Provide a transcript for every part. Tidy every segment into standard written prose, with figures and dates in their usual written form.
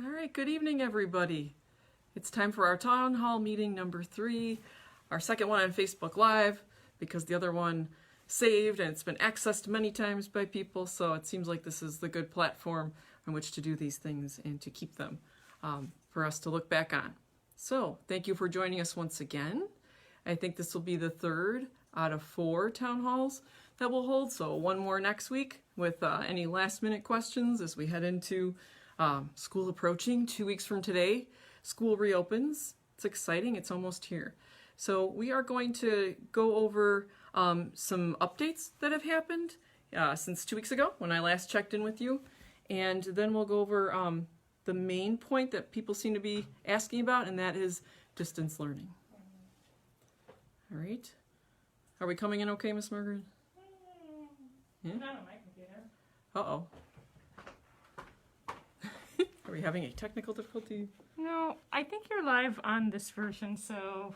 All right, good evening, everybody. It's time for our Town Hall meeting number 3, our second one on Facebook Live, because the other one saved and it's been accessed many times by people, so it seems like this is the good platform on which to do these things and to keep them for us to look back on. So, thank you for joining us once again. I think this will be the 3rd out of 4 town halls that we'll hold, so one more next week with any last minute questions as we head into school approaching. 2 weeks from today, school reopens. It's exciting. It's almost here. So we are going to go over some updates that have happened since 2 weeks ago when I last checked in with you. And then we'll go over the main point that people seem to be asking about, and that is distance learning. All right. Are we coming in okay, Miss Margaret? Yeah? Not on my computer. Uh-oh. Are we having a technical difficulty? No, I think you're live on this version, so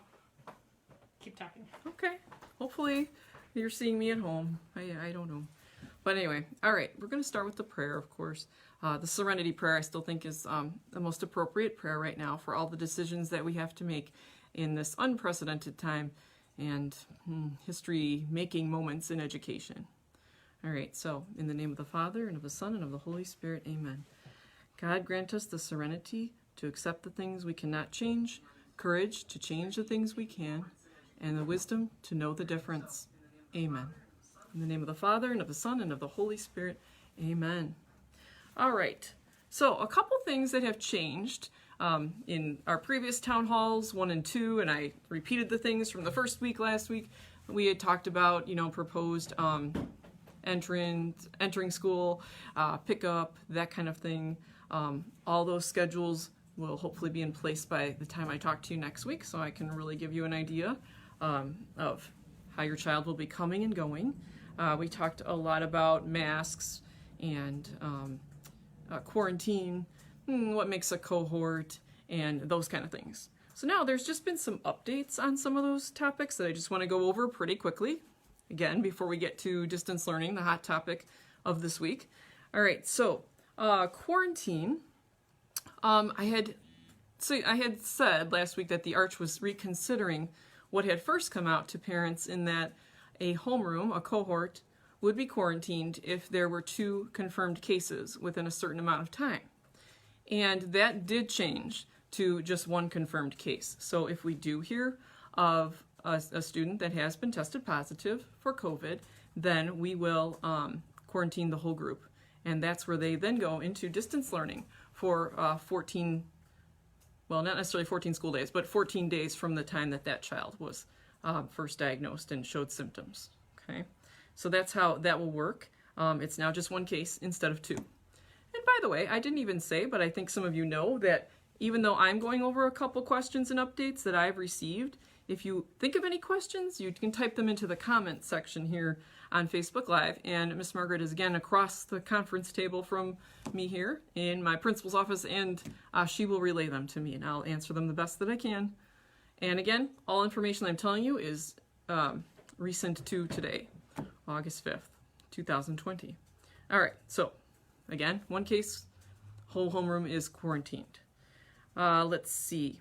keep talking. Okay. Hopefully you're seeing me at home. I don't know. But anyway, all right. We're going to start with the prayer, of course. The Serenity Prayer I still think is the most appropriate prayer right now for all the decisions that we have to make in this unprecedented time and history-making moments in education. All right. So in the name of the Father, and of the Son, and of the Holy Spirit, amen. God grant us the serenity to accept the things we cannot change, courage to change the things we can, and the wisdom to know the difference. Amen. In the name of the Father, and of the Son, and of the Holy Spirit. Amen. All right. So a couple things that have changed in our previous town halls, 1 and 2, and I repeated the things from the first week last week. We had talked about, proposed entering school, pickup, that kind of thing. All those schedules will hopefully be in place by the time I talk to you next week, so I can really give you an idea of how your child will be coming and going. We talked a lot about masks and quarantine, what makes a cohort, and those kind of things. So now there's just been some updates on some of those topics that I just want to go over pretty quickly, again, before we get to distance learning, the hot topic of this week. All right, so quarantine. I had said last week that the Arch was reconsidering what had first come out to parents in that a homeroom, a cohort, would be quarantined if there were 2 confirmed cases within a certain amount of time. And that did change to just 1 confirmed case. So if we do hear of a student that has been tested positive for COVID, then we will quarantine the whole group. And that's where they then go into distance learning for 14, well, not necessarily 14 school days, but 14 days from the time that child was first diagnosed and showed symptoms. Okay, so that's how that will work. It's now just 1 case instead of 2. And by the way, I didn't even say, but I think some of you know that even though I'm going over a couple questions and updates that I've received, if you think of any questions, you can type them into the comment section here on Facebook Live, and Miss Margaret is again across the conference table from me here in my principal's office, and she will relay them to me, and I'll answer them the best that I can. And again, all information I'm telling you is recent to today, August 5th, 2020. All right, so again, 1 case, whole homeroom is quarantined. Let's see.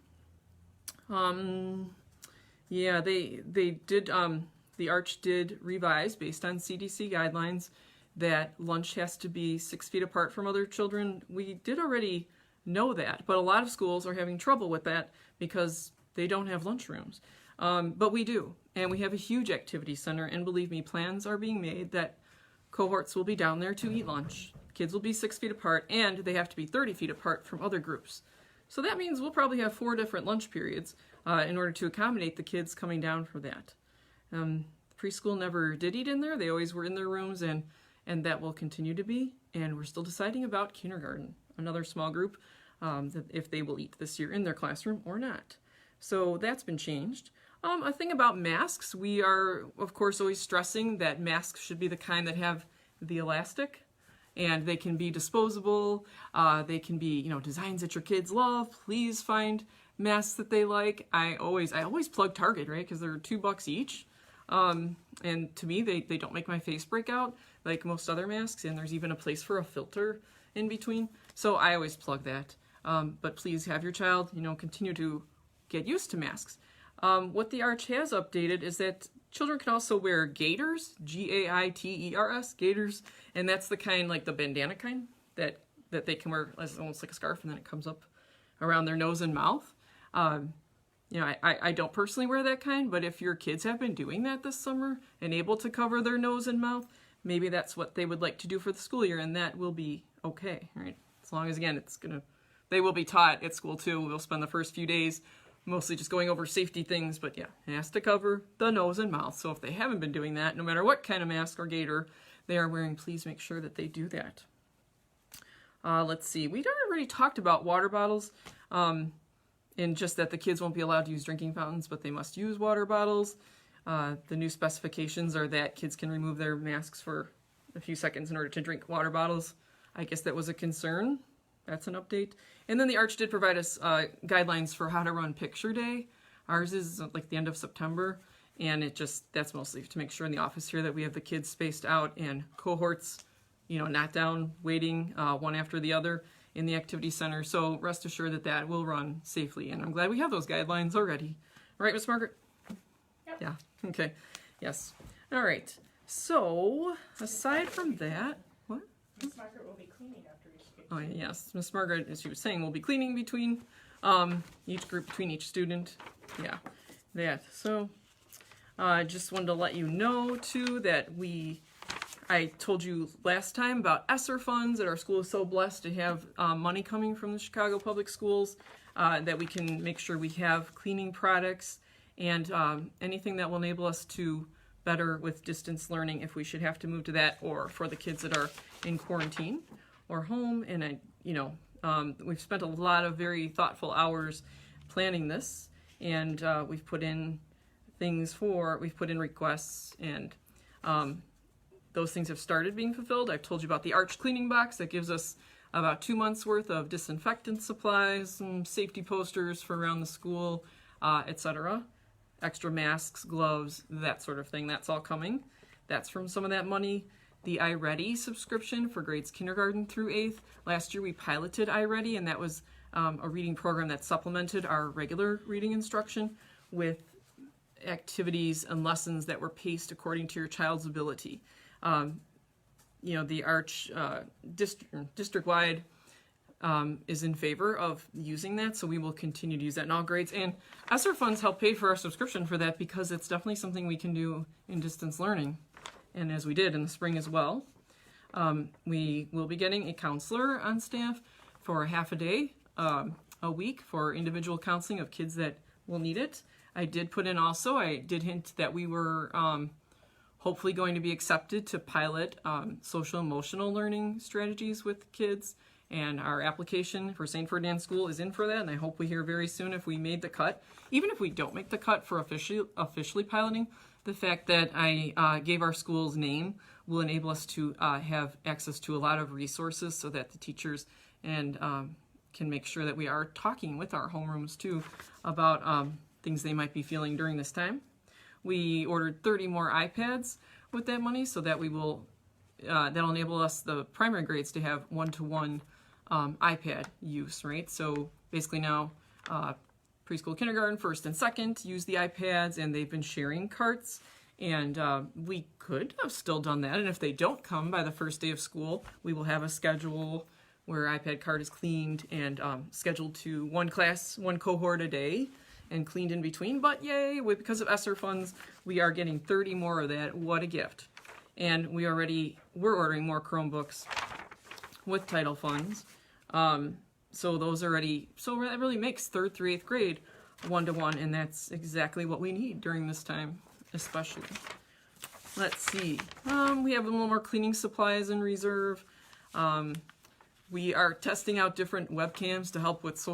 Yeah, they did, the Arch did revise based on CDC guidelines that lunch has to be 6 feet apart from other children. We did already know that, but a lot of schools are having trouble with that because they don't have lunchrooms. But we do, and we have a huge activity center, and believe me, plans are being made that cohorts will be down there to eat lunch. Kids will be 6 feet apart, and they have to be 30 feet apart from other groups. So that means we'll probably have 4 different lunch periods in order to accommodate the kids coming down for that. Preschool never did eat in there. They always were in their rooms, and that will continue to be. And we're still deciding about kindergarten, another small group, if they will eat this year in their classroom or not. So that's been changed. A thing about masks, we are, of course, always stressing that masks should be the kind that have the elastic, and they can be disposable. They can be, designs that your kids love. Please find masks that they like. I always plug Target, right? Because they're $2 each. And to me, they don't make my face break out like most other masks, and there's even a place for a filter in between. So I always plug that. but please have your child, continue to get used to masks. What the Arch has updated is that children can also wear gaiters, Gaiters, gaiters, and that's the kind, like the bandana kind, that they can wear as almost like a scarf, and then it comes up around their nose and mouth. I don't personally wear that kind, but if your kids have been doing that this summer and able to cover their nose and mouth, maybe that's what they would like to do for the school year, and that will be okay, right? As long as, again, they will be taught at school too. We'll spend the first few days mostly just going over safety things, but yeah, it has to cover the nose and mouth. So if they haven't been doing that, no matter what kind of mask or gaiter they are wearing, please make sure that they do that. Let's see, we already talked about water bottles, and just that the kids won't be allowed to use drinking fountains, but they must use water bottles. The new specifications are that kids can remove their masks for a few seconds in order to drink water bottles. I guess that was a concern. That's an update. And then the Arch did provide us guidelines for how to run picture day. Ours is like the end of September, and that's mostly to make sure in the office here that we have the kids spaced out and cohorts, not down, waiting one after the other in the activity center. So rest assured that will run safely, and I'm glad we have those guidelines already. Right, Miss Margaret? Yep. Yeah, okay, yes. All right, so aside from that, what? Miss Margaret will be cleaning after each kid. Oh, yes, Miss Margaret, as she was saying, will be cleaning between each group, between each student. Yeah, that. So I just wanted to let you know, too, that I told you last time about ESSER funds, that our school is so blessed to have money coming from the Chicago Public Schools, that we can make sure we have cleaning products and anything that will enable us to better with distance learning if we should have to move to that, or for the kids that are in quarantine or home. And we've spent a lot of very thoughtful hours planning this, and we've put in requests, and those things have started being fulfilled. I've told you about the Arch cleaning box that gives us about 2 months worth of disinfectant supplies, some safety posters for around the school, etc. Extra masks, gloves, that sort of thing. That's all coming. That's from some of that money. The iReady subscription for grades kindergarten through 8th. Last year we piloted iReady, and that was a reading program that supplemented our regular reading instruction with activities and lessons that were paced according to your child's ability. The Arch district-wide is in favor of using that, so we will continue to use that in all grades. And ESSER funds help pay for our subscription for that, because it's definitely something we can do in distance learning, and as we did in the spring as well. We will be getting a counselor on staff for half a day a week for individual counseling of kids that will need it. I did hint that we were hopefully going to be accepted to pilot social emotional learning strategies with kids, and our application for St. Ferdinand School is in for that, and I hope we hear very soon if we made the cut. Even if we don't make the cut for officially piloting, the fact that I gave our school's name will enable us to have access to a lot of resources, so that the teachers and can make sure that we are talking with our homerooms too about things they might be feeling during this time. We ordered 30 more iPads with that money, so that that'll enable us, the primary grades, to have one-to-one iPad use, right? So basically now preschool, kindergarten, first and second use the iPads, and they've been sharing carts, and we could have still done that, and if they don't come by the first day of school, we will have a schedule where iPad cart is cleaned and scheduled to one class, one cohort a day, and cleaned in between. But yay, because of ESSER funds, we are getting 30 more of that. What a gift. And we're ordering more Chromebooks with title funds. So that really makes 3rd through 8th grade one-to-one, and that's exactly what we need during this time, especially. Let's see. We have a little more cleaning supplies in reserve. We are testing out different webcams to help with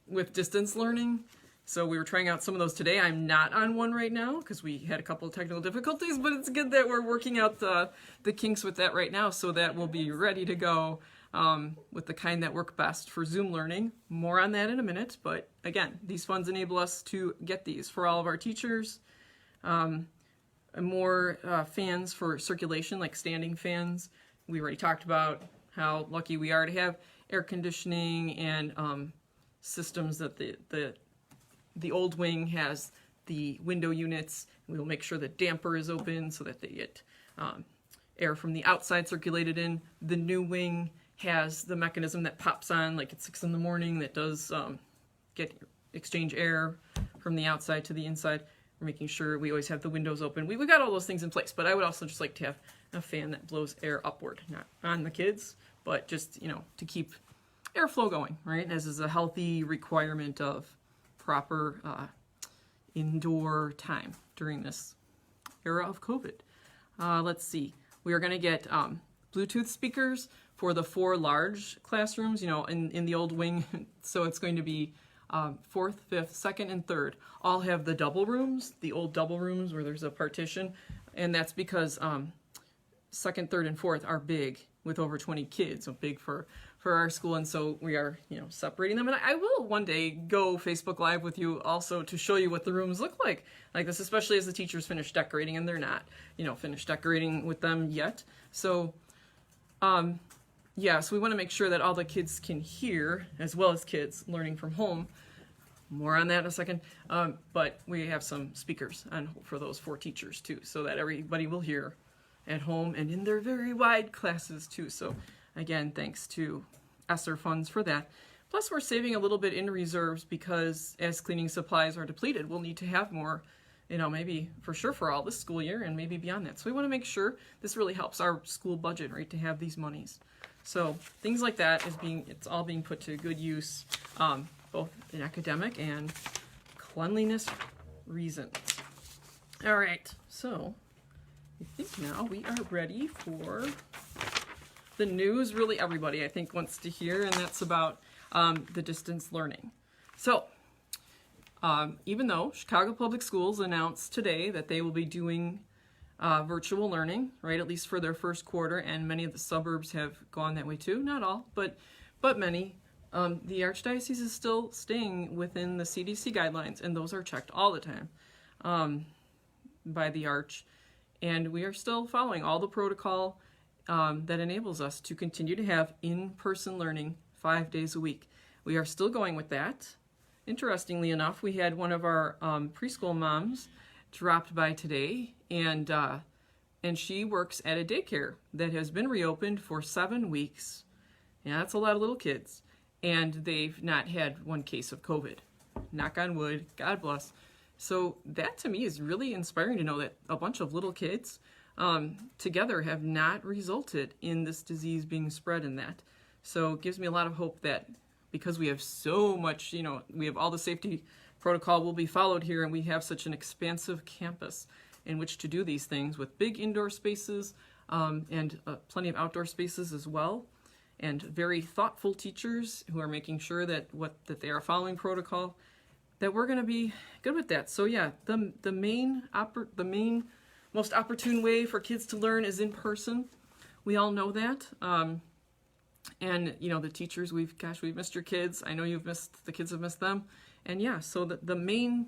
with distance learning. So we were trying out some of those today. I'm not on one right now because we had a couple of technical difficulties, but it's good that we're working out the kinks with that right now, so that we'll be ready to go with the kind that work best for Zoom learning. More on that in a minute, but again, these funds enable us to get these for all of our teachers. More fans for circulation, like standing fans. We already talked about how lucky we are to have air conditioning and systems that the old wing has the window units. We will make sure the damper is open so that they get air from the outside circulated in. The new wing has the mechanism that pops on like at 6 in the morning that does exchange air from the outside to the inside. We're making sure we always have the windows open. We've got all those things in place, but I would also just like to have a fan that blows air upward, not on the kids, but just, to keep airflow going, right? As is a healthy requirement of proper indoor time during this era of COVID. Let's see. We are going to get Bluetooth speakers for the 4 large classrooms, in the old wing. So it's going to be 4th, 5th, 2nd, and 3rd all have the double rooms, the old double rooms where there's a partition. And that's because 2nd, 3rd, and 4th are big with over 20 kids, so big for our school. And so we are, separating them. And I will one day go Facebook Live with you also to show you what the rooms look like this, especially as the teachers finish decorating, and they're not, finished decorating with them yet. So, so we want to make sure that all the kids can hear, as well as kids learning from home. More on that in a second. But we have some speakers for those 4 teachers too, so that everybody will hear at home and in their very wide classes too. So again, thanks to ESSER funds for that. Plus we're saving a little bit in reserves because as cleaning supplies are depleted, we'll need to have more, maybe for sure for all this school year and maybe beyond that. So we want to make sure this really helps our school budget, right, to have these monies. So things like that it's all being put to good use, both in academic and cleanliness reasons. All right, so I think now we are ready for the news really everybody, I think, wants to hear, and that's about the distance learning. So even though Chicago Public Schools announced today that they will be doing virtual learning, right, at least for their first quarter, and many of the suburbs have gone that way too, not all, but many, the Archdiocese is still staying within the CDC guidelines, and those are checked all the time by the Arch, and we are still following all the protocol that enables us to continue to have in-person learning 5 days a week. We are still going with that. Interestingly enough, we had one of our preschool moms dropped by today, and she works at a daycare that has been reopened for 7 weeks. Yeah, that's a lot of little kids, and they've not had one case of COVID. Knock on wood, God bless. So that to me is really inspiring to know that a bunch of little kids together have not resulted in this disease being spread in that. So it gives me a lot of hope that because we have so much, we have all the safety protocol will be followed here, and we have such an expansive campus in which to do these things with big indoor spaces and plenty of outdoor spaces as well, and very thoughtful teachers who are making sure that they are following protocol, that we're going to be good with that. So yeah, the main most opportune way for kids to learn is in person. We all know that. And the teachers, we've missed your kids. I know the kids have missed them. And yeah, so the main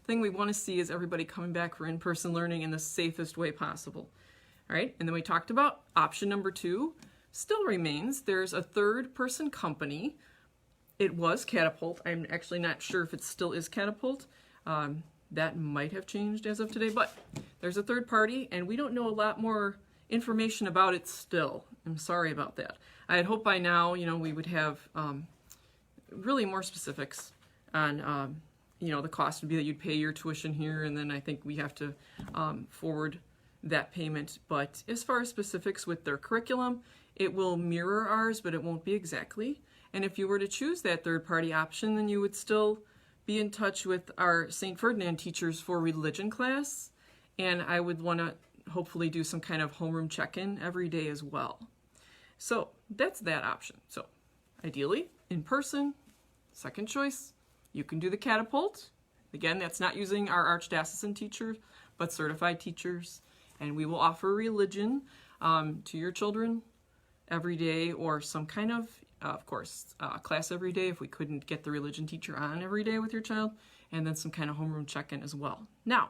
thing we want to see is everybody coming back for in-person learning in the safest way possible. All right, and then we talked about option number 2 still remains. There's a third-person company. It was Catapult. I'm actually not sure if it still is Catapult. That might have changed as of today, but there's a third party, and we don't know a lot more information about it still. I'm sorry about that. I had hoped by now, we would have really more specifics on, the cost would be that you'd pay your tuition here, and then I think we have to forward that payment. But as far as specifics with their curriculum, it will mirror ours, but it won't be exactly. And if you were to choose that third-party option, then you would still be in touch with our St. Ferdinand teachers for religion class, and I would want to hopefully do some kind of homeroom check-in every day as well. So that's that option. So ideally, in person, second choice, you can do the Catapult. Again, that's not using our archdiocesan teachers, but certified teachers, and we will offer religion to your children every day, or some kind of course, class every day if we couldn't get the religion teacher on every day with your child, and then some kind of homeroom check-in as well. Now,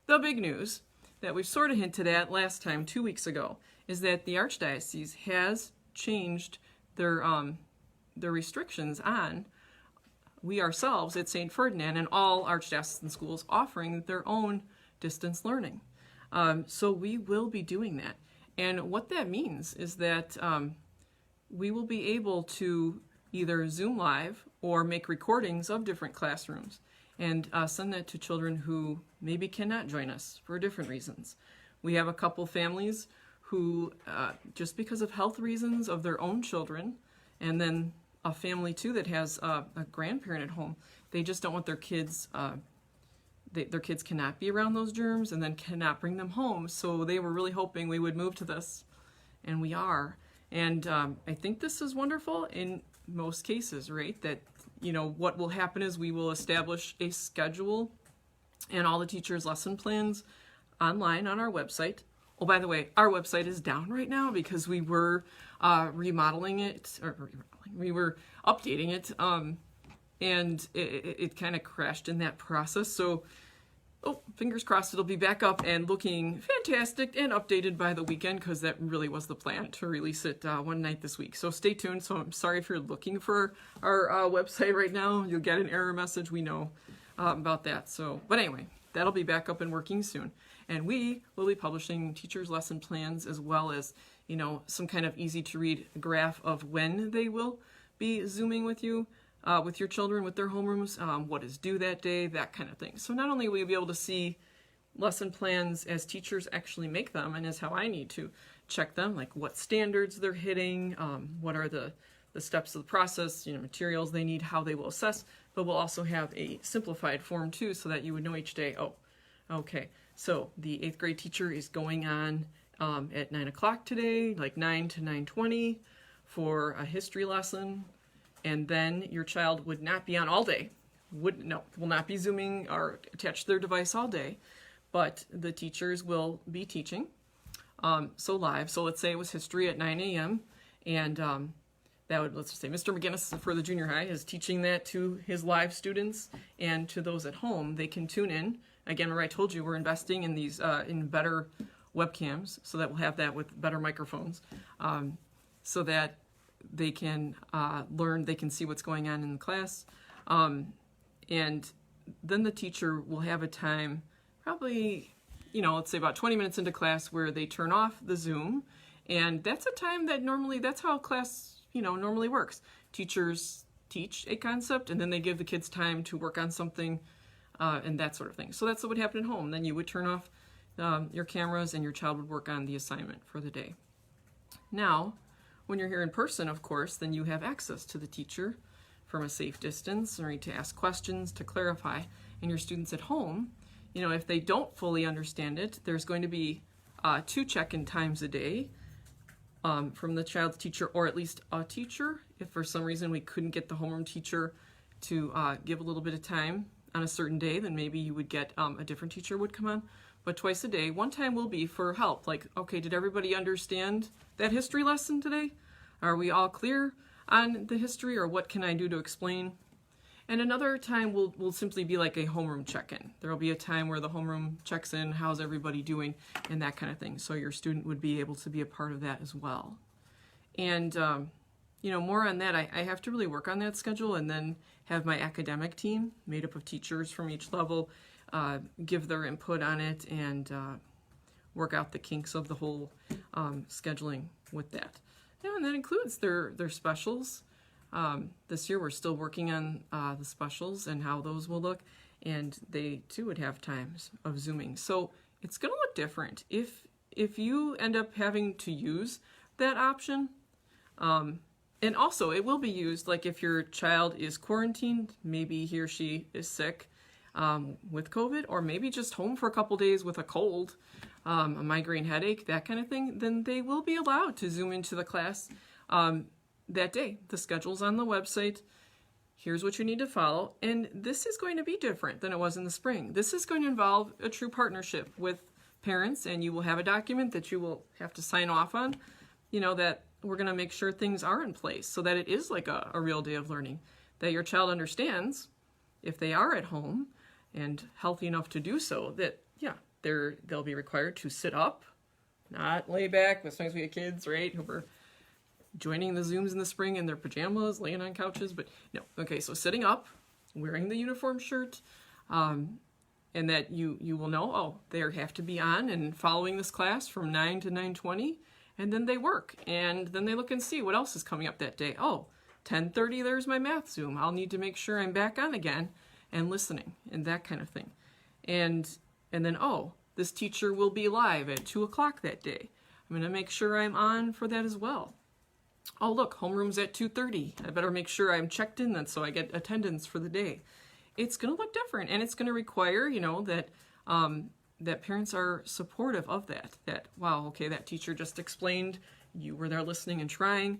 the big news that we've sort of hinted at last time, 2 weeks ago, is that the Archdiocese has changed the restrictions on we ourselves at St. Ferdinand and all archdiocesan schools offering their own distance learning. So we will be doing that. And what that means is that we will be able to either Zoom live or make recordings of different classrooms and send that to children who maybe cannot join us for different reasons. We have a couple families who, just because of health reasons of their own children, and then a family too that has a grandparent at home, they just don't want their kids, their kids cannot be around those germs and then cannot bring them home. So they were really hoping we would move to this, and we are. And I think this is wonderful in most cases, right? That, you know, what will happen is we will establish a schedule and all the teachers' lesson plans online on our website. Oh, by the way, our website is down right now because we were remodeling it, we were updating it, and it kind of crashed in that process. So, fingers crossed it'll be back up and looking fantastic and updated by the weekend, because that really was the plan, to release it one night this week. So stay tuned. So I'm sorry if you're looking for our website right now. You'll get an error message. We know about that. So, but anyway, that'll be back up and working soon. And we will be publishing teachers' lesson plans, as well as, you know, some kind of easy to read graph of when they will be Zooming with you, with your children, with their homerooms, what is due that day, that kind of thing. So not only will you be able to see lesson plans as teachers actually make them, and as how I need to check them, like what standards they're hitting, what are the steps of the process, you know, materials they need, how they will assess, but we'll also have a simplified form too, so that you would know each day, oh, okay, so the 8th grade teacher is going on at 9 o'clock today, like 9 to 9:20 for a history lesson. And then your child would not be on all day, will not be Zooming or attached to their device all day, but the teachers will be teaching, so live. So let's say it was history at 9 a.m. and that would, let's just say Mr. McGinnis for the junior high is teaching that to his live students, and to those at home, they can tune in. Again, remember I told you we're investing in these, in better webcams, so that we'll have that with better microphones, so that they can learn, they can see what's going on in the class. And then the teacher will have a time, probably, you know, let's say about 20 minutes into class, where they turn off the Zoom. And that's a time that normally, that's how class, you know, normally works. Teachers teach a concept, and then they give the kids time to work on something, and that sort of thing. So that's what would happen at home. Then you would turn off your cameras, and your child would work on the assignment for the day. Now, when you're here in person, of course, then you have access to the teacher from a safe distance, or to ask questions, to clarify. And your students at home, you know, if they don't fully understand it, there's going to be 2 check-in times a day from the child's teacher, or at least a teacher. If for some reason we couldn't get the homeroom teacher to give a little bit of time on a certain day, then maybe you would get a different teacher would come on. But twice a day, one time will be for help. Like, okay, did everybody understand that history lesson today? Are we all clear on the history, or what can I do to explain? And another time will simply be like a homeroom check-in. There will be a time where the homeroom checks in, how's everybody doing, and that kind of thing. So your student would be able to be a part of that as well. And, you know, more on that, I have to really work on that schedule, and then have my academic team made up of teachers from each level give their input on it, and work out the kinks of the whole scheduling with that. Yeah, and that includes their specials. This year we're still working on the specials and how those will look, and they too would have times of Zooming. So it's going to look different if you end up having to use that option. And also it will be used, like if your child is quarantined, maybe he or she is sick with COVID, or maybe just home for a couple days with a cold, a migraine headache, that kind of thing, then they will be allowed to Zoom into the class that day. The schedule's on the website. Here's what you need to follow. And this is going to be different than it was in the spring. This is going to involve a true partnership with parents, and you will have a document that you will have to sign off on, you know, that we're going to make sure things are in place so that it is like a real day of learning, that your child understands if they are at home and healthy enough to do so, that, yeah, they'll be required to sit up, not lay back. Sometimes we have kids, right, who are joining the Zooms in the spring in their pajamas, laying on couches, but no. Okay, so sitting up, wearing the uniform shirt, and that you will know, oh, they have to be on and following this class from 9 to 9:20, and then they work, and then they look and see what else is coming up that day. Oh, 10:30, there's my math Zoom. I'll need to make sure I'm back on again and listening, and that kind of thing. And then, oh, this teacher will be live at 2 o'clock that day. I'm going to make sure I'm on for that as well. Oh, look, homeroom's at 2:30. I better make sure I'm checked in then so I get attendance for the day. It's going to look different, and it's going to require, that that parents are supportive of that. That, wow, okay, that teacher just explained, you were there listening and trying.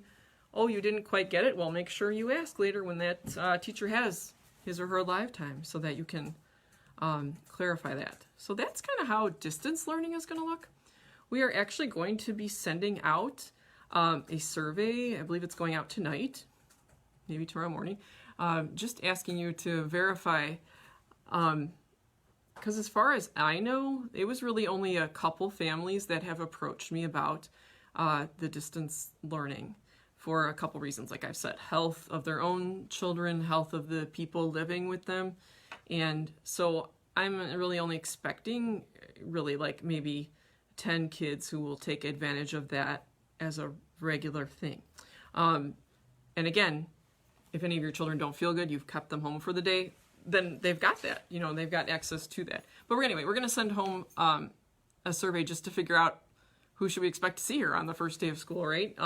Oh, you didn't quite get it? Well, make sure you ask later when that teacher has his or her live time so that you can clarify that. So that's kind of how distance learning is going to look. We are actually going to be sending out a survey. I believe it's going out tonight, maybe tomorrow morning, just asking you to verify, because as far as I know, it was really only a couple families that have approached me about the distance learning for a couple reasons. Like I've said, health of their own children, health of the people living with them. And so I'm really only expecting really like maybe 10 kids who will take advantage of that as a regular thing. And again, if any of your children don't feel good, you've kept them home for the day, then they've got that, they've got access to that. But anyway, we're going to send home a survey just to figure out who should we expect to see here on the first day of school, right?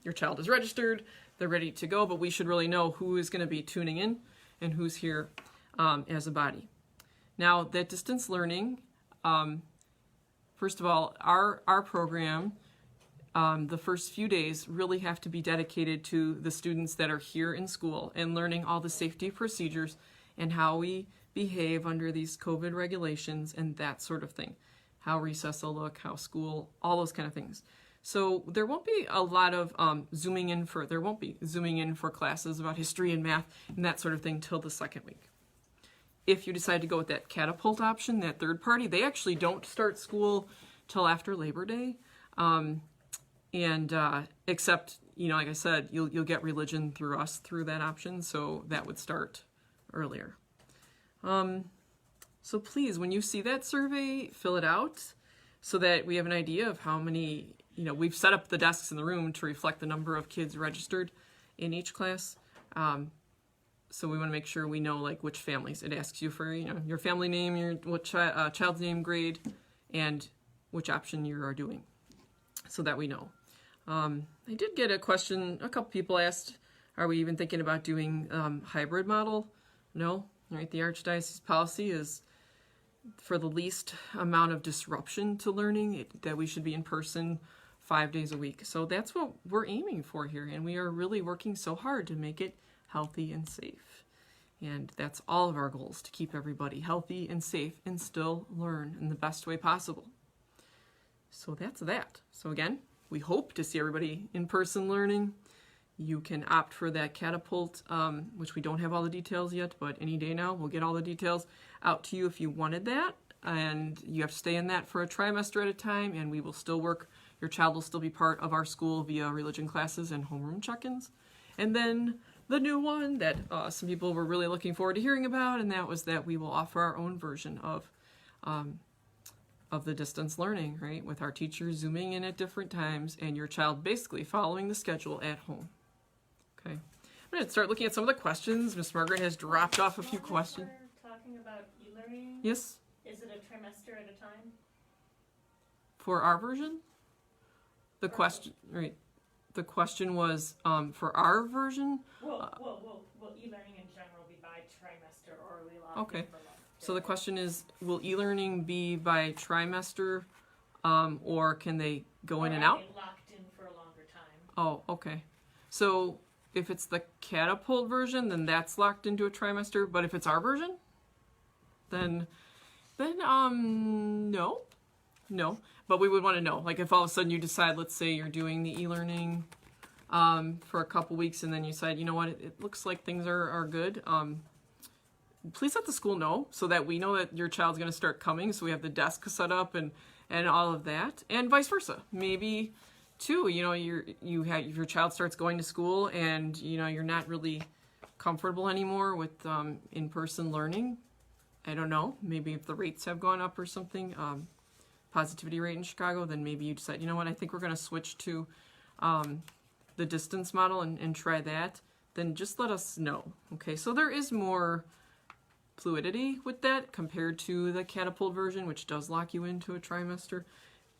Your child is registered, they're ready to go, but we should really know who is going to be tuning in and who's here as a body. Now, that distance learning, first of all, our program, the first few days really have to be dedicated to the students that are here in school and learning all the safety procedures and how we behave under these COVID regulations and that sort of thing. How recess will look, how school, all those kind of things. So there won't be a lot of zooming in for classes about history and math and that sort of thing till the second week. If you decide to go with that catapult option, that third party, they actually don't start school till after Labor Day. Except, like I said, you'll get religion through us through that option, so that would start earlier. So please, when you see that survey, fill it out so that we have an idea of how many, we've set up the desks in the room to reflect the number of kids registered in each class. So we want to make sure we know like which families. It asks you for, your family name, your child's name, grade, and which option you are doing so that we know. I did get a question, a couple people asked, are we even thinking about doing hybrid model? No, right? The Archdiocese policy is for the least amount of disruption to learning, that we should be in person 5 days a week. So that's what we're aiming for here, and we are really working so hard to make it healthy and safe. And that's all of our goals, to keep everybody healthy and safe and still learn in the best way possible. So that's that. So again, we hope to see everybody in person learning. You can opt for that catapult, which we don't have all the details yet, but any day now we'll get all the details out to you if you wanted that. And you have to stay in that for a trimester at a time, and we will still work. Your child will still be part of our school via religion classes and homeroom check-ins. And then the new one that some people were really looking forward to hearing about, and that was that we will offer our own version of the distance learning, right? With our teachers zooming in at different times and your child basically following the schedule at home. Okay. I'm going to start looking at some of the questions. Miss Margaret has dropped off a few questions. Talking about e-learning? Yes? Is it a trimester at a time? For our version? The question, right. The question was, for our version? Will e-learning in general be by trimester, or are we locked Okay. in for longer? So the question is, will e-learning be by trimester, or can they go in and out? Are they locked in for a longer time? Oh, okay. So if it's the catapult version, then that's locked into a trimester. But if it's our version, then no. But we would want to know, like if all of a sudden you decide, let's say you're doing the e-learning for a couple weeks, and then you decide, you know what, it looks like things are good. Please let the school know so that we know that your child's going to start coming. So we have the desk set up and all of that, and vice versa. Maybe too, you know, your child starts going to school and, you know, you're not really comfortable anymore with in-person learning. I don't know, maybe if the rates have gone up or something, positivity rate in Chicago, then maybe you decide, you know what, I think we're going to switch to the distance model and try that. Then just let us know. Okay, so there is more fluidity with that compared to the catapult version, which does lock you into a trimester,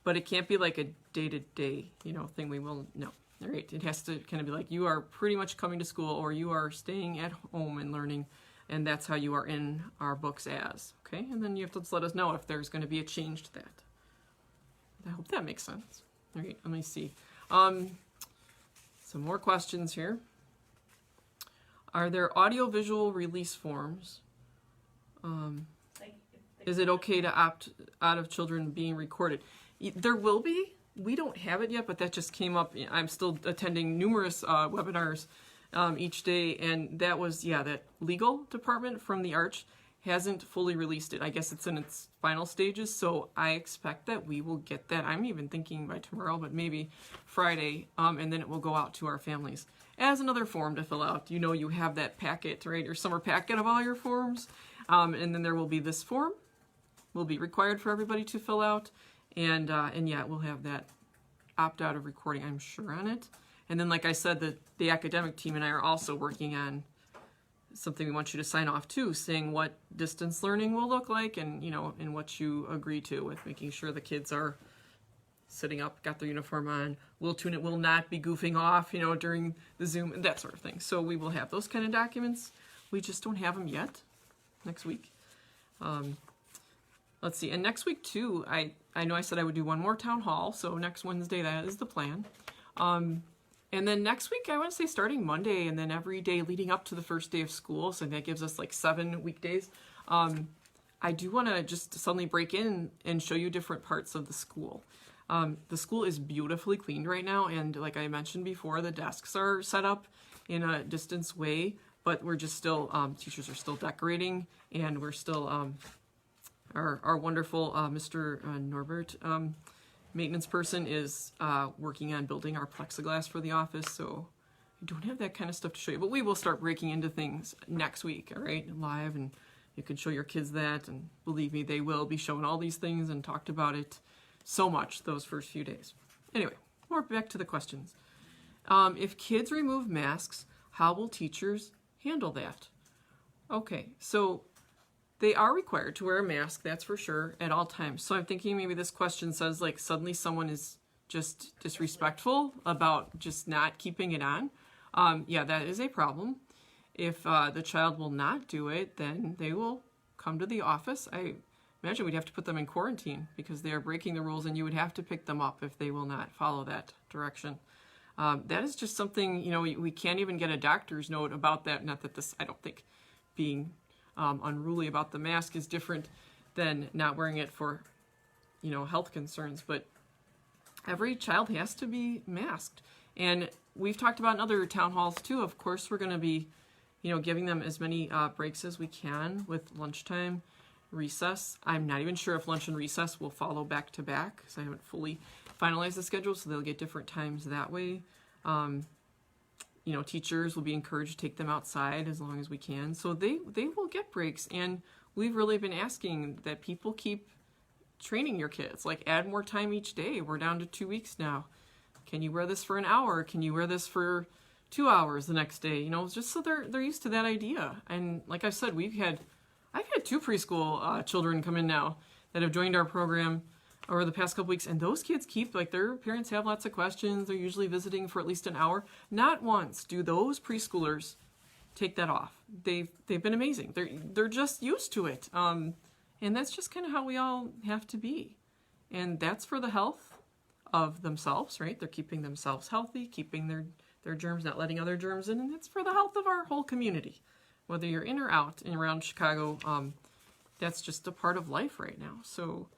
but it can't be like a day-to-day, you know, thing. We will no. All right, it has to kind of be like you are pretty much coming to school or you are staying at home and learning, and that's how you are in our books as. Okay, and then you have to just let us know if there's going to be a change to that. I hope that makes sense. All right, let me see. Some more questions here. Are there audiovisual release forms? Is it okay to opt out of children being recorded? There will be. We don't have it yet, but that just came up. I'm still attending numerous webinars each day, and that was, yeah, that legal department from the Arch hasn't fully released it. I guess it's in its final stages, so I expect that we will get that. I'm even thinking by tomorrow, but maybe Friday, and then it will go out to our families as another form to fill out. You know, you have that packet, right? Your summer packet of all your forms. And then there will be this form will be required for everybody to fill out. And yeah, we'll have that opt out of recording, I'm sure, on it. And then, like I said, the academic team and I are also working on something we want you to sign off to, saying what distance learning will look like and, you know, and what you agree to with making sure the kids are sitting up, got their uniform on, will not be goofing off, you know, during the Zoom, and that sort of thing. So we will have those kind of documents. We just don't have them yet. Next week. Let's see. And next week too, I know I said I would do one more town hall. So next Wednesday, that is the plan. And then next week, I want to say starting Monday and then every day leading up to the first day of school. So that gives us like 7 weekdays. I do want to just suddenly break in and show you different parts of the school. The school is beautifully cleaned right now. And like I mentioned before, the desks are set up in a distance way, but we're just still, teachers are still decorating, and we're still, our wonderful Mr. Norbert, maintenance person, is working on building our plexiglass for the office, so I don't have that kind of stuff to show you, but we will start breaking into things next week, all right, live, and you can show your kids that, and believe me, they will be shown all these things and talked about it so much those first few days. Anyway, more back to the questions. If kids remove masks, how will teachers handle that? Okay, so they are required to wear a mask, that's for sure, at all times. So I'm thinking maybe this question says, like, suddenly someone is just disrespectful about just not keeping it on. Yeah, that is a problem. If the child will not do it, then they will come to the office. I imagine we'd have to put them in quarantine because they are breaking the rules, and you would have to pick them up if they will not follow that direction. That is just something, you know, we can't even get a doctor's note about that. Not that this, I don't think being unruly about the mask is different than not wearing it for, you know, health concerns, but every child has to be masked. And we've talked about in other town halls too. Of course, we're going to be, you know, giving them as many breaks as we can with lunchtime, recess. I'm not even sure if lunch and recess will follow back to back because I haven't fully finalized the schedule, so they'll get different times that way. You know, teachers will be encouraged to take them outside as long as we can. So they will get breaks, and we've really been asking that people keep training your kids, like add more time each day. We're down to 2 weeks now. Can you wear this for an hour? Can you wear this for 2 hours the next day? You know, just so they're used to that idea. And like I said, I've had 2 preschool children come in now that have joined our program over the past couple weeks, and those kids keep, like, their parents have lots of questions. They're usually visiting for at least an hour. Not once do those preschoolers take that off. They've been amazing. They're just used to it. And that's just kind of how we all have to be. And that's for the health of themselves, right? They're keeping themselves healthy, keeping their germs, not letting other germs in, and it's for the health of our whole community. Whether you're in or out and around Chicago, that's just a part of life right now. So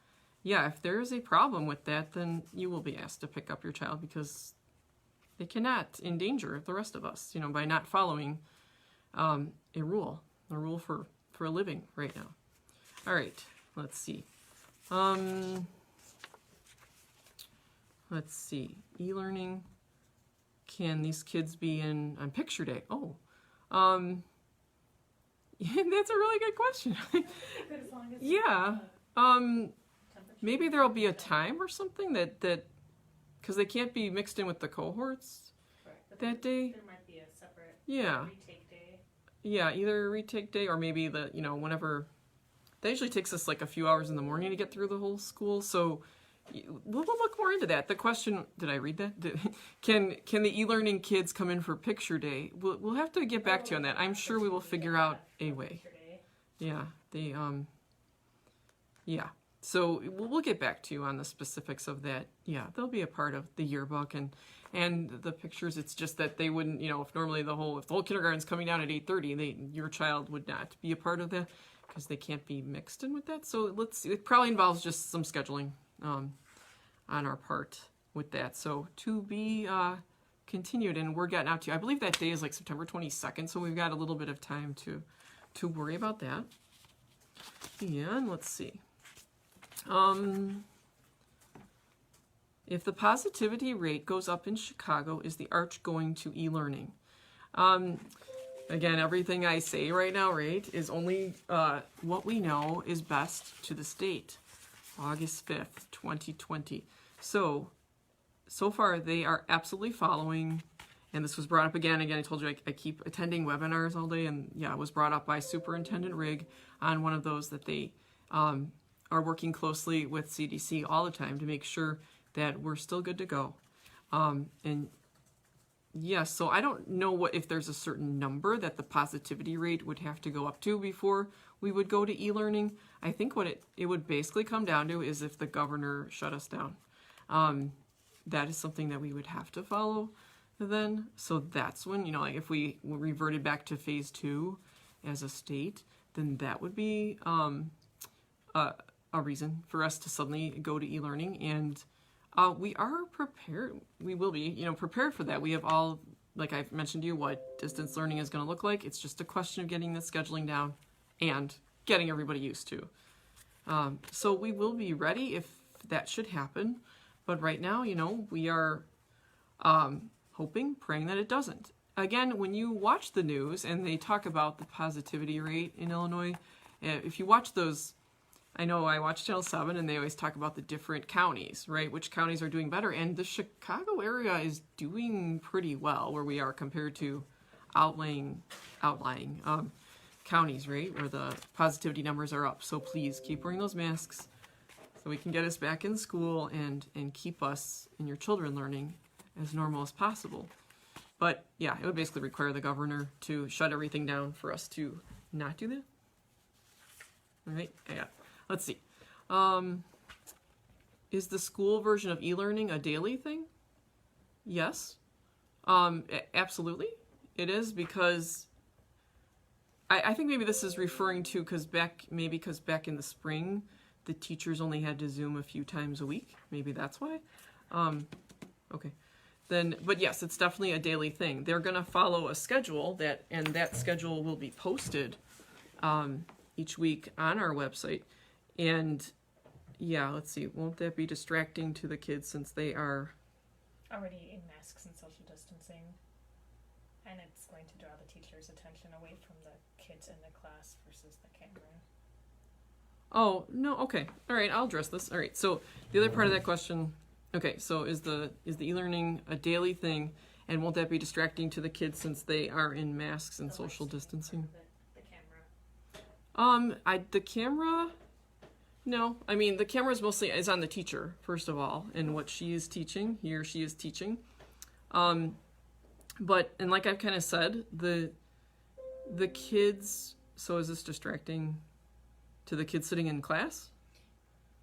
yeah, if there is a problem with that, then you will be asked to pick up your child because they cannot endanger the rest of us, you know, by not following a rule for a living right now. All right, let's see. let's see, e-learning. Can these kids be in on picture day? Oh, that's a really good question. Yeah. Maybe there'll be a time or something that because they can't be mixed in with the cohorts that day. There might be a separate retake day. Yeah, either a retake day or maybe whenever. That usually takes us like a few hours in the morning to get through the whole school, so we'll look more into that. The question, did I read that? Can the e-learning kids come in for picture day? We'll have to get back to you on that. I'm sure we will figure out a way. Yeah, yeah. So we'll get back to you on the specifics of that. Yeah, they'll be a part of the yearbook and the pictures. It's just that they wouldn't, if normally if the whole kindergarten's coming down at 8:30, your child would not be a part of that because they can't be mixed in with that. So let's see. It probably involves just some scheduling on our part with that. So to be continued, and we're getting out to you. I believe that day is like September 22nd, so we've got a little bit of time to worry about that. And let's see. If the positivity rate goes up in Chicago, is the arch going to e-learning? Again, everything I say right now, right, is only what we know is best to the state. August 5th, 2020. So far they are absolutely following, and this was brought up again. I told you I keep attending webinars all day, and yeah, it was brought up by Superintendent Rigg on one of those that they are working closely with CDC all the time to make sure that we're still good to go. And yes, so I don't know if there's a certain number that the positivity rate would have to go up to before we would go to e-learning. I think what it would basically come down to is if the governor shut us down. That is something that we would have to follow then. So that's when, like if we reverted back to phase 2 as a state, then that would be a reason for us to suddenly go to e-learning. And we are prepared. We will be, prepared for that. We have all, like I've mentioned to you, what distance learning is going to look like. It's just a question of getting the scheduling down and getting everybody used to. So we will be ready if that should happen. But right now, we are hoping, praying that it doesn't. Again, when you watch the news and they talk about the positivity rate in Illinois, if you watch those, I know I watch Channel 7 and they always talk about the different counties, right? Which counties are doing better. And the Chicago area is doing pretty well where we are compared to outlying counties, right? Where the positivity numbers are up. So please keep wearing those masks so we can get us back in school and keep us and your children learning as normal as possible. But yeah, it would basically require the governor to shut everything down for us to not do that. All right, yeah. Let's see. Is the school version of e-learning a daily thing? Yes. Absolutely. It is, because I think maybe this is referring to because back in the spring, the teachers only had to Zoom a few times a week. Maybe that's why. Okay. But yes, it's definitely a daily thing. They're going to follow a schedule and that schedule will be posted each week on our website. And yeah, let's see, won't that be distracting to the kids since they are already in masks and social distancing? And it's going to draw the teacher's attention away from the kids in the class versus the camera. Oh, no, okay. All right, I'll address this. All right, so the other part of that question, okay, so is the e-learning a daily thing, and won't that be distracting to the kids since they are in masks and social distancing? The camera. The camera, no. I mean, the camera is on the teacher, first of all, and what she is teaching, he or she is teaching. But, and like I've kind of said, the kids, so is this distracting to the kids sitting in class?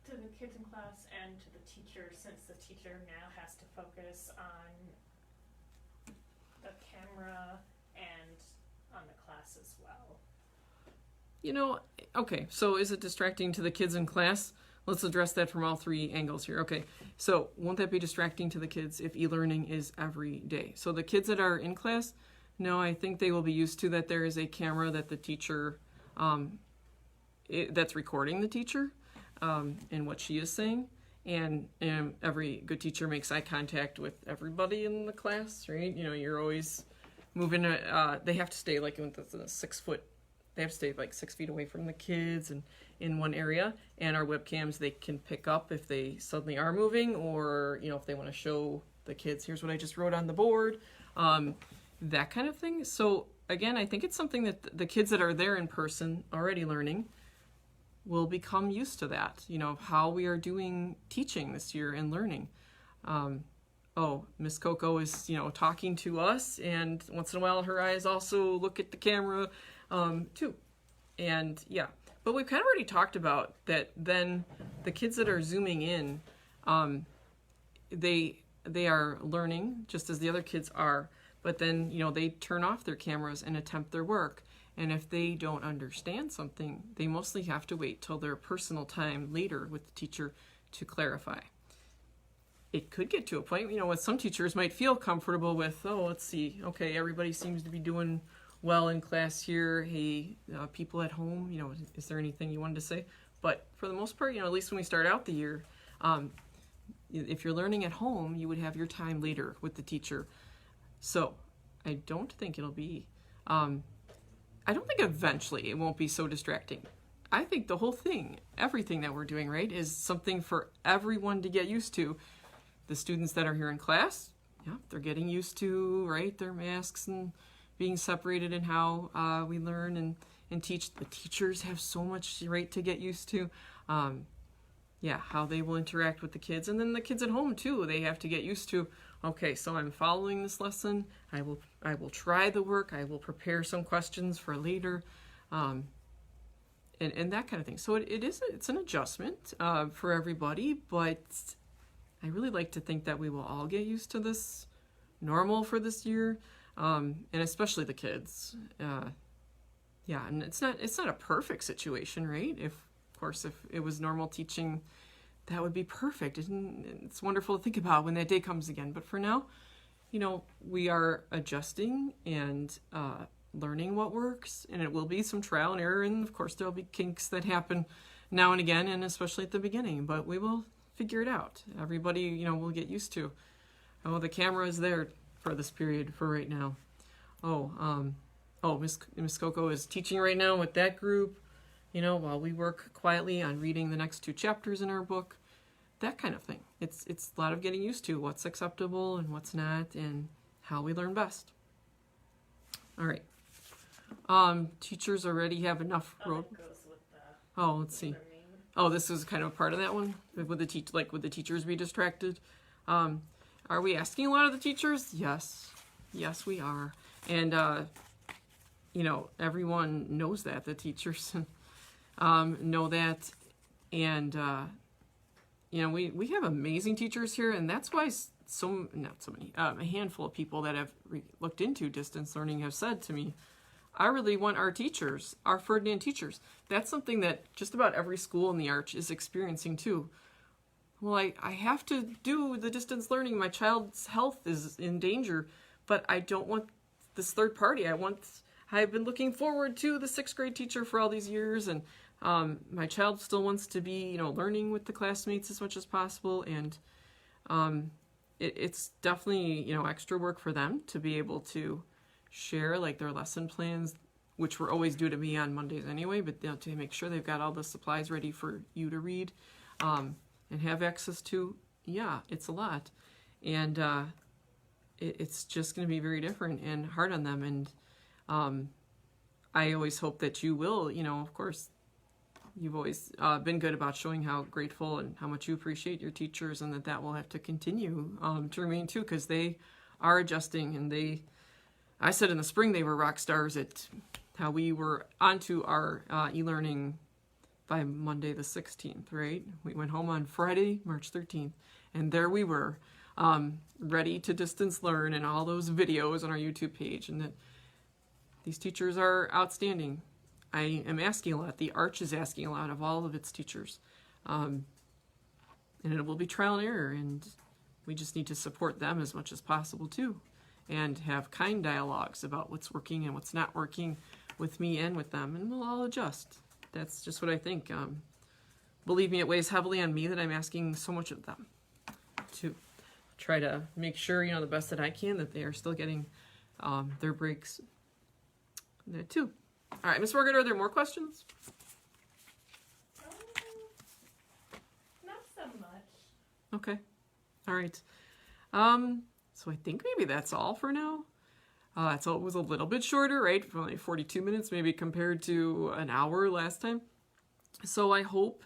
To the kids in class and to the teacher, since the teacher now has to focus on the camera and on the class as well. Okay, so is it distracting to the kids in class? Let's address that from all three angles here. Okay, so won't that be distracting to the kids if e-learning is every day? So the kids that are in class, no, I think they will be used to that there is a camera that the teacher, that's recording the teacher and what she is saying. and every good teacher makes eye contact with everybody in the class, right? You know, you're always moving. They have to stay like in the 6 foot. They have to stay like 6 feet away from the kids and in one area. And our webcams, they can pick up if they suddenly are moving, or you know, if they want to show the kids, here's what I just wrote on the board, that kind of thing. So again, I think it's something that the kids that are there in person already learning will become used to that, you know, of how we are doing teaching this year and learning. Oh, Miss Coco is, you know, talking to us, and once in a while her eyes also look at the camera too. And yeah, but we've kind of already talked about that. Then the kids that are zooming in, they are learning just as the other kids are, but then, you know, they turn off their cameras and attempt their work. And if they don't understand something, they mostly have to wait till their personal time later with the teacher to clarify. It could get to a point, you know, what some teachers might feel comfortable with. Oh, let's see. Okay, everybody seems to be doing well in class here. Hey, people at home, you know, is there anything you wanted to say? But for the most part, you know, at least when we start out the year, if you're learning at home, you would have your time later with the teacher. So I don't think it'll be, I don't think eventually it won't be so distracting. I think the whole thing, everything that we're doing, right, is something for everyone to get used to. The students that are here in class, yeah, they're getting used to, right, their masks and being separated and how we learn and teach. The teachers have so much, right, to get used to. Yeah, how they will interact with the kids. And then the kids at home, too, they have to get used to, okay, so I'm following this lesson. I will try the work. I will prepare some questions for later, and that kind of thing. So it's an adjustment for everybody, but I really like to think that we will all get used to this normal for this year, and especially the kids. Yeah, and it's not a perfect situation, right? Of course, if it was normal teaching, that would be perfect. It's wonderful to think about when that day comes again. But for now, you know, we are adjusting and learning what works, and it will be some trial and error, and of course there'll be kinks that happen now and again, and especially at the beginning, but we will figure it out. Everybody, you know, will get used to, oh, the camera is there for this period for right now. Miss Coco is teaching right now with that group, you know, while we work quietly on reading the next 2 chapters in our book, that kind of thing. It's a lot of getting used to what's acceptable and what's not, and how we learn best. All right. Teachers already have enough road. That goes with the Oh, let's see. learning. Oh, this is kind of a part of that one. Would the teachers be distracted? Are we asking a lot of the teachers? Yes, we are, and you know, everyone knows that. The teachers know that, and you know, we have amazing teachers here, and that's why a handful of people that have looked into distance learning have said to me, I really want our teachers, our Ferdinand teachers. That's something that just about every school in the Arch is experiencing too. Well, I have to do the distance learning. My child's health is in danger, but I don't want this third party. I've been looking forward to the 6th grade teacher for all these years, and my child still wants to be, you know, learning with the classmates as much as possible, and it's definitely, you know, extra work for them to be able to share like their lesson plans, which were always due to me on Mondays anyway, but you know, to make sure they've got all the supplies ready for you to read and have access to. Yeah, it's a lot, and it's just going to be very different and hard on them, and I always hope that you will, you know, of course, you've always been good about showing how grateful and how much you appreciate your teachers, and that will have to continue to remain too, because they are adjusting, and I said in the spring they were rock stars at how we were onto our e-learning by Monday the 16th, right? We went home on Friday, March 13th, and there we were, ready to distance learn, and all those videos on our YouTube page, and that these teachers are outstanding. I am asking a lot. The Arch is asking a lot of all of its teachers, and it will be trial and error, and we just need to support them as much as possible too, and have kind dialogues about what's working and what's not working with me and with them, and we'll all adjust. That's just what I think. believe me, it weighs heavily on me that I'm asking so much of them to try to make sure, the best that I can, that they are still getting their breaks there too. All right, Miss Margaret, are there more questions? Not so much. Okay. All right. So I think maybe that's all for now. So it was a little bit shorter, right? For only 42 minutes, maybe compared to an hour last time. So I hope,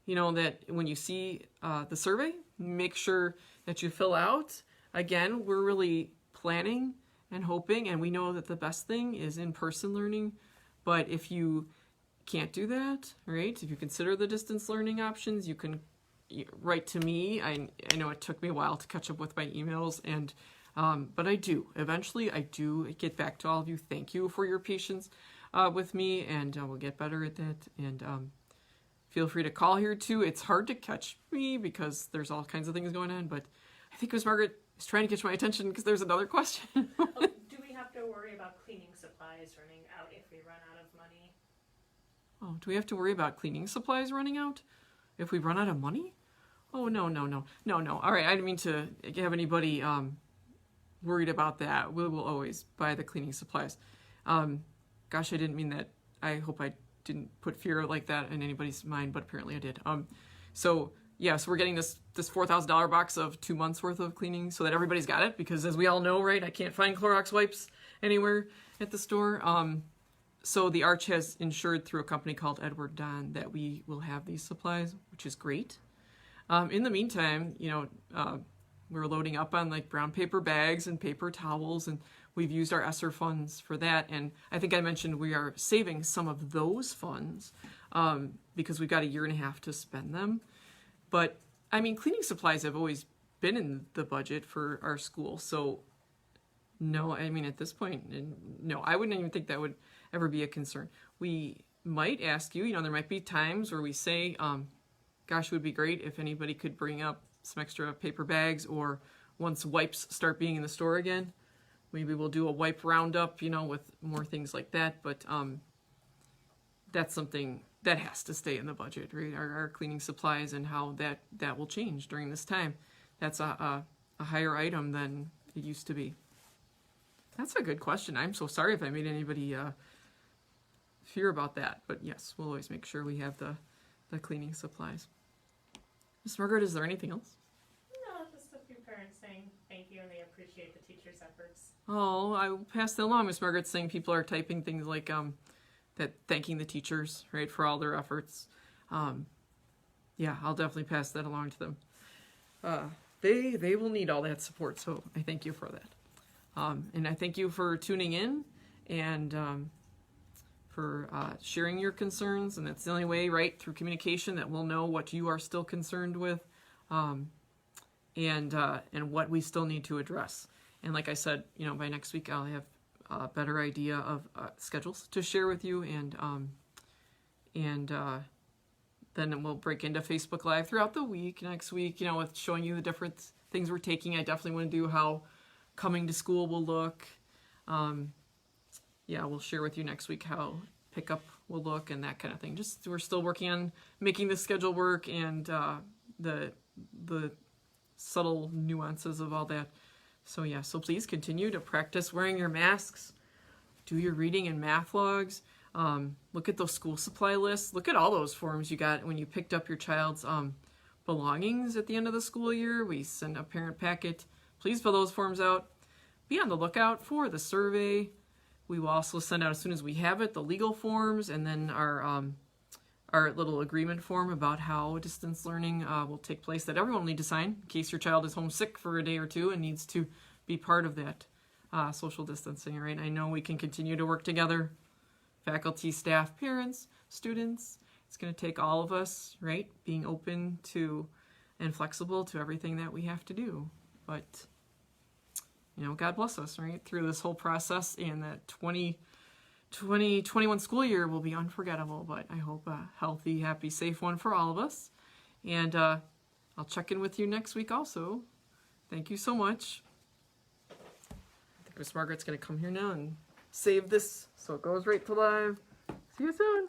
that when you see the survey, make sure that you fill out. Again, we're really planning and hoping, and we know that the best thing is in-person learning. But if you can't do that, right? If you consider the distance learning options, you can write to me. I know it took me a while to catch up with my emails, and but I do. Eventually, I do get back to all of you. Thank you for your patience with me, and we'll get better at that. And feel free to call here too. It's hard to catch me because there's all kinds of things going on, but I think Miss Margaret is trying to catch my attention because there's another question. Do we have to worry about cleaning supplies running out if we run out of money? Oh, do we have to worry about cleaning supplies running out if we run out of money? Oh, no. All right, I didn't mean to have anybody worried about that. We will always buy the cleaning supplies. Gosh, I didn't mean that. I hope I didn't put fear like that in anybody's mind, but apparently I did. So we're getting this $4,000 box of 2 months worth of cleaning so that everybody's got it, because as we all know, right, I can't find Clorox wipes anywhere at the store. So the Arch has insured through a company called Edward Don that we will have these supplies, which is great. In the meantime, we're loading up on like brown paper bags and paper towels, and we've used our ESSER funds for that. And I think I mentioned we are saving some of those funds because we've got a year and a half to spend them. But I mean, cleaning supplies have always been in the budget for our school. So no, I mean, at this point, no, I wouldn't even think that would ever be a concern. We might ask you, there might be times where we say, gosh, it would be great if anybody could bring up some extra paper bags, or once wipes start being in the store again, maybe we'll do a wipe roundup, with more things like that. But that's something that has to stay in the budget, right? Our cleaning supplies and how that will change during this time. That's a higher item than it used to be. That's a good question. I'm so sorry if I made anybody fear about that. But yes, we'll always make sure we have the cleaning supplies. Miss Margaret, is there anything else? No, just a few parents saying thank you and they appreciate the teachers' efforts. Oh, I will pass that along. Miss Margaret's saying people are typing things like that, thanking the teachers, right, for all their efforts. Yeah, I'll definitely pass that along to them. They will need all that support, so I thank you for that. And I thank you for tuning in and for sharing your concerns. And that's the only way, right, through communication, that we'll know what you are still concerned with and what we still need to address. And like I said, by next week I'll have a better idea of schedules to share with you, and then we'll break into Facebook Live throughout the week next week, with showing you the different things we're taking. I definitely want to do how coming to school will look. We'll share with you next week how pickup will look and that kind of thing. Just, we're still working on making the schedule work and the subtle nuances of all that. So please continue to practice wearing your masks, do your reading and math logs, look at those school supply lists, look at all those forms you got when you picked up your child's belongings at the end of the school year. We send a parent packet. Please fill those forms out. Be on the lookout for the survey. We will also send out, as soon as we have it, the legal forms, and then our little agreement form about how distance learning will take place that everyone will need to sign in case your child is homesick for a day or two and needs to be part of that social distancing, right? I know we can continue to work together, faculty, staff, parents, students. It's going to take all of us, right, being open to and flexible to everything that we have to do. But God bless us, right, through this whole process, and that 2021 school year will be unforgettable, but I hope a healthy, happy, safe one for all of us. And I'll check in with you next week also. Thank you so much. I think Miss Margaret's going to come here now and save this so it goes right to live. See you soon.